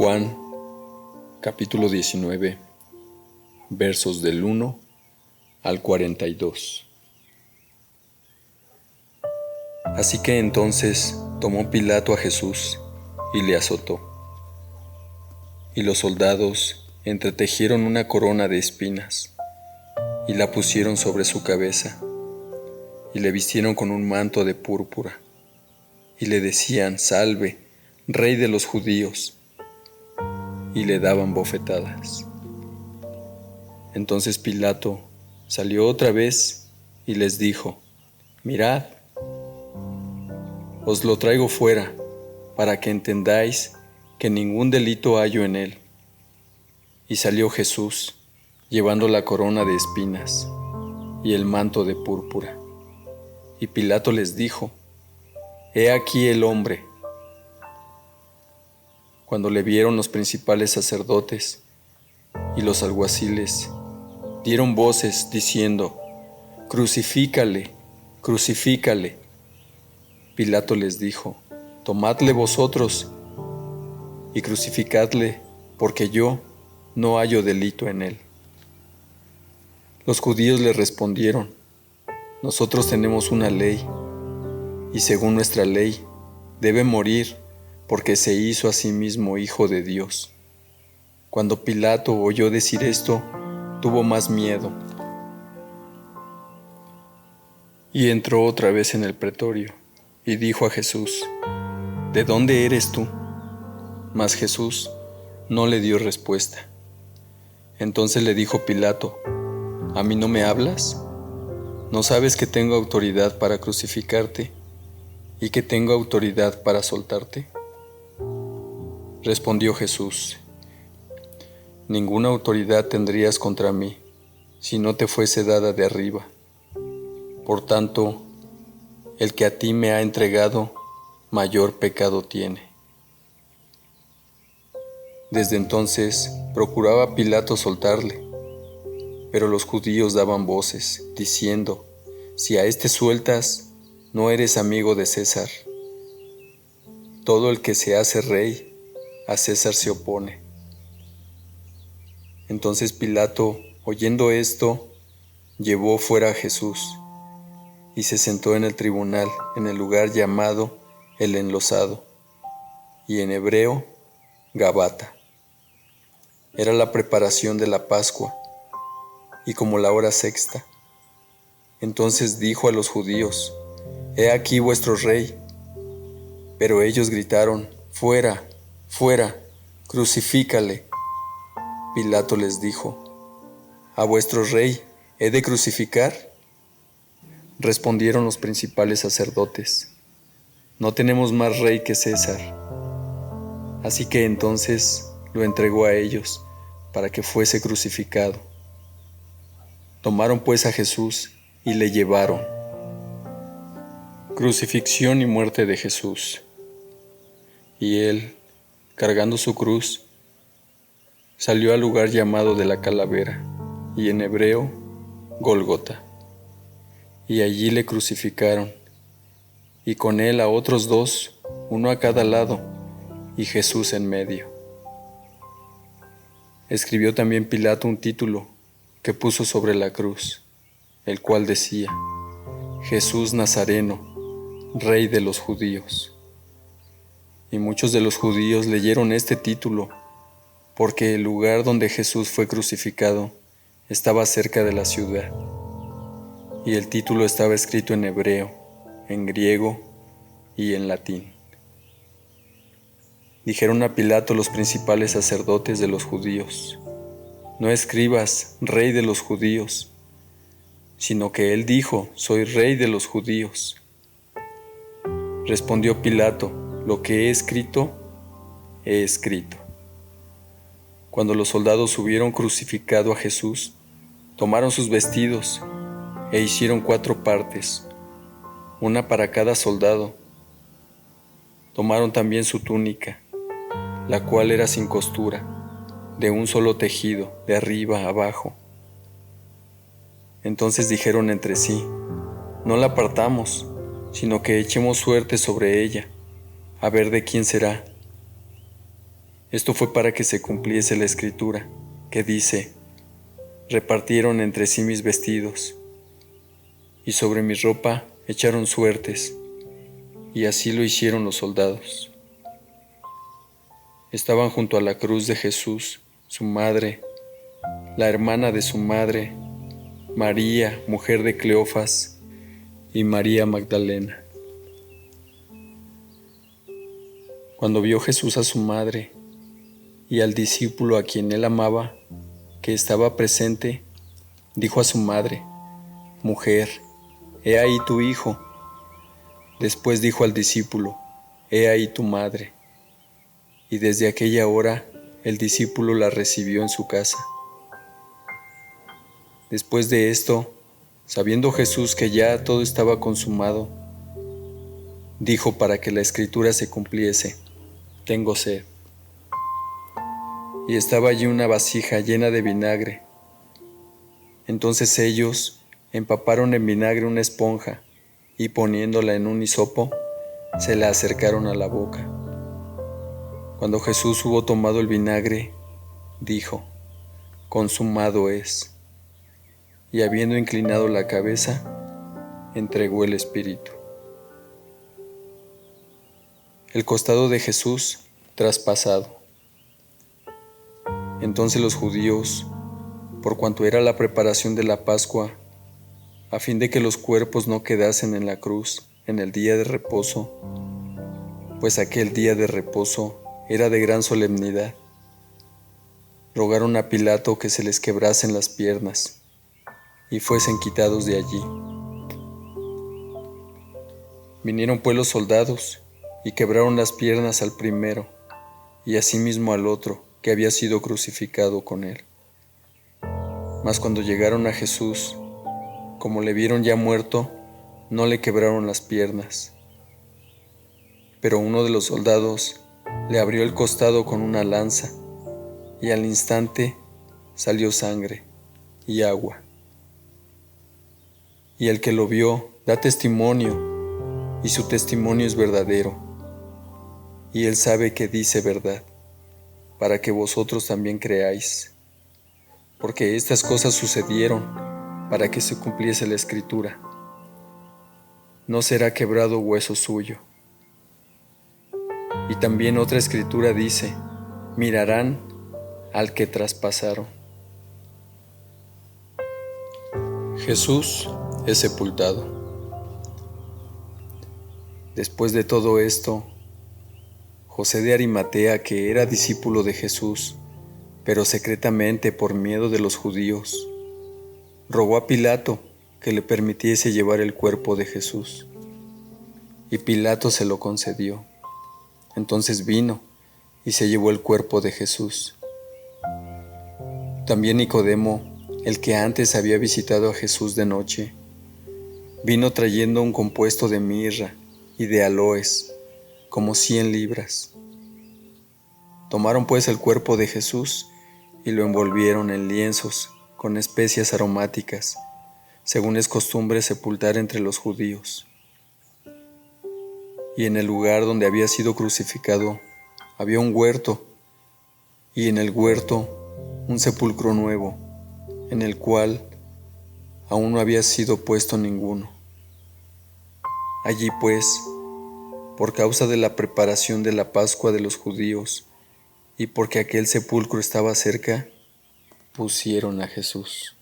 Juan, capítulo 19, versos del 1 al 42. Así que entonces tomó Pilato a Jesús y le azotó. Y los soldados entretejieron una corona de espinas y la pusieron sobre su cabeza y le vistieron con un manto de púrpura y le decían: Salve, Rey de los judíos, y le daban bofetadas. Entonces Pilato salió otra vez y les dijo: Mirad, os lo traigo fuera, para que entendáis que ningún delito hallo en él. Y salió Jesús, llevando la corona de espinas y el manto de púrpura. Y Pilato les dijo: He aquí el hombre. Cuando le vieron los principales sacerdotes y los alguaciles, dieron voces diciendo: Crucifícale, crucifícale. Pilato les dijo: Tomadle vosotros y crucificadle, porque yo no hallo delito en él. Los judíos le respondieron: Nosotros tenemos una ley, y según nuestra ley debe morir, porque se hizo a sí mismo hijo de Dios. Cuando Pilato oyó decir esto, tuvo más miedo y entró otra vez en el pretorio y dijo a Jesús: ¿De dónde eres tú? Mas Jesús no le dio respuesta. Entonces le dijo Pilato: ¿A mí no me hablas? ¿No sabes que tengo autoridad para crucificarte y que tengo autoridad para soltarte? Respondió Jesús: Ninguna autoridad tendrías contra mí si no te fuese dada de arriba. Por tanto, el que a ti me ha entregado, mayor pecado tiene. Desde entonces procuraba Pilato soltarle, pero los judíos daban voces, diciendo: Si a este sueltas, no eres amigo de César. Todo el que se hace rey, a César se opone. Entonces Pilato, oyendo esto, llevó fuera a Jesús y se sentó en el tribunal, en el lugar llamado el Enlosado, y en hebreo, Gabata. Era la preparación de la Pascua, y como la hora sexta. Entonces dijo a los judíos: He aquí vuestro rey. Pero ellos gritaron: Fuera, fuera, crucifícale. Pilato les dijo: ¿A vuestro rey he de crucificar? Respondieron los principales sacerdotes: No tenemos más rey que César. Así que entonces lo entregó a ellos para que fuese crucificado. Tomaron pues a Jesús y le llevaron. Crucifixión y muerte de Jesús. Y él, cargando su cruz, salió al lugar llamado de la Calavera, y en hebreo, Gólgota. Y allí le crucificaron, y con él a otros dos, uno a cada lado, y Jesús en medio. Escribió también Pilato un título que puso sobre la cruz, el cual decía: Jesús Nazareno, Rey de los judíos. Y muchos de los judíos leyeron este título, porque el lugar donde Jesús fue crucificado estaba cerca de la ciudad, y el título estaba escrito en hebreo, en griego y en latín. Dijeron a Pilato los principales sacerdotes de los judíos: No escribas Rey de los judíos, sino que él dijo: Soy Rey de los judíos. Respondió Pilato: Lo que he escrito, he escrito. Cuando los soldados hubieron crucificado a Jesús, tomaron sus vestidos e hicieron 4 partes, una para cada soldado. Tomaron también su túnica, la cual era sin costura, de un solo tejido, de arriba a abajo. Entonces dijeron entre sí: No la partamos, sino que echemos suerte sobre ella, a ver de quién será. Esto fue para que se cumpliese la escritura, que dice: repartieron entre sí mis vestidos, y sobre mi ropa echaron suertes, y así lo hicieron los soldados. Estaban junto a la cruz de Jesús, su madre, la hermana de su madre, María, mujer de Cleofas, y María Magdalena. Cuando vio Jesús a su madre y al discípulo a quien él amaba, que estaba presente, dijo a su madre: mujer, he ahí tu hijo. Después dijo al discípulo: he ahí tu madre. Y desde aquella hora el discípulo la recibió en su casa. Después de esto, sabiendo Jesús que ya todo estaba consumado, dijo para que la escritura se cumpliese: tengo sed. Y estaba allí una vasija llena de vinagre. Entonces ellos empaparon en vinagre una esponja y poniéndola en un hisopo, se la acercaron a la boca. Cuando Jesús hubo tomado el vinagre, dijo: consumado es. Y habiendo inclinado la cabeza, entregó el espíritu. El costado de Jesús traspasado. Entonces los judíos, por cuanto era la preparación de la Pascua, a fin de que los cuerpos no quedasen en la cruz en el día de reposo, pues aquel día de reposo era de gran solemnidad, rogaron a Pilato que se les quebrasen las piernas y fuesen quitados de allí. Vinieron pues los soldados y quebraron las piernas al primero y asimismo al otro que había sido crucificado con él. Mas cuando llegaron a Jesús, como le vieron ya muerto, no le quebraron las piernas. Pero uno de los soldados le abrió el costado con una lanza, y al instante salió sangre y agua. Y el que lo vio da testimonio, y su testimonio es verdadero, y él sabe que dice verdad, para que vosotros también creáis. Porque estas cosas sucedieron para que se cumpliese la escritura: no será quebrado hueso suyo. Y también otra escritura dice: mirarán al que traspasaron. Jesús es sepultado. Después de todo esto, José de Arimatea, que era discípulo de Jesús, pero secretamente por miedo de los judíos, rogó a Pilato que le permitiese llevar el cuerpo de Jesús. Y Pilato se lo concedió. Entonces vino y se llevó el cuerpo de Jesús. También Nicodemo, el que antes había visitado a Jesús de noche, vino trayendo un compuesto de mirra y de aloes, como 100 libras. Tomaron pues el cuerpo de Jesús y lo envolvieron en lienzos con especias aromáticas, según es costumbre sepultar entre los judíos. Y en el lugar donde había sido crucificado había un huerto, y en el huerto un sepulcro nuevo, en el cual aún no había sido puesto ninguno. Allí pues, por causa de la preparación de la Pascua de los judíos, y porque aquel sepulcro estaba cerca, pusieron a Jesús.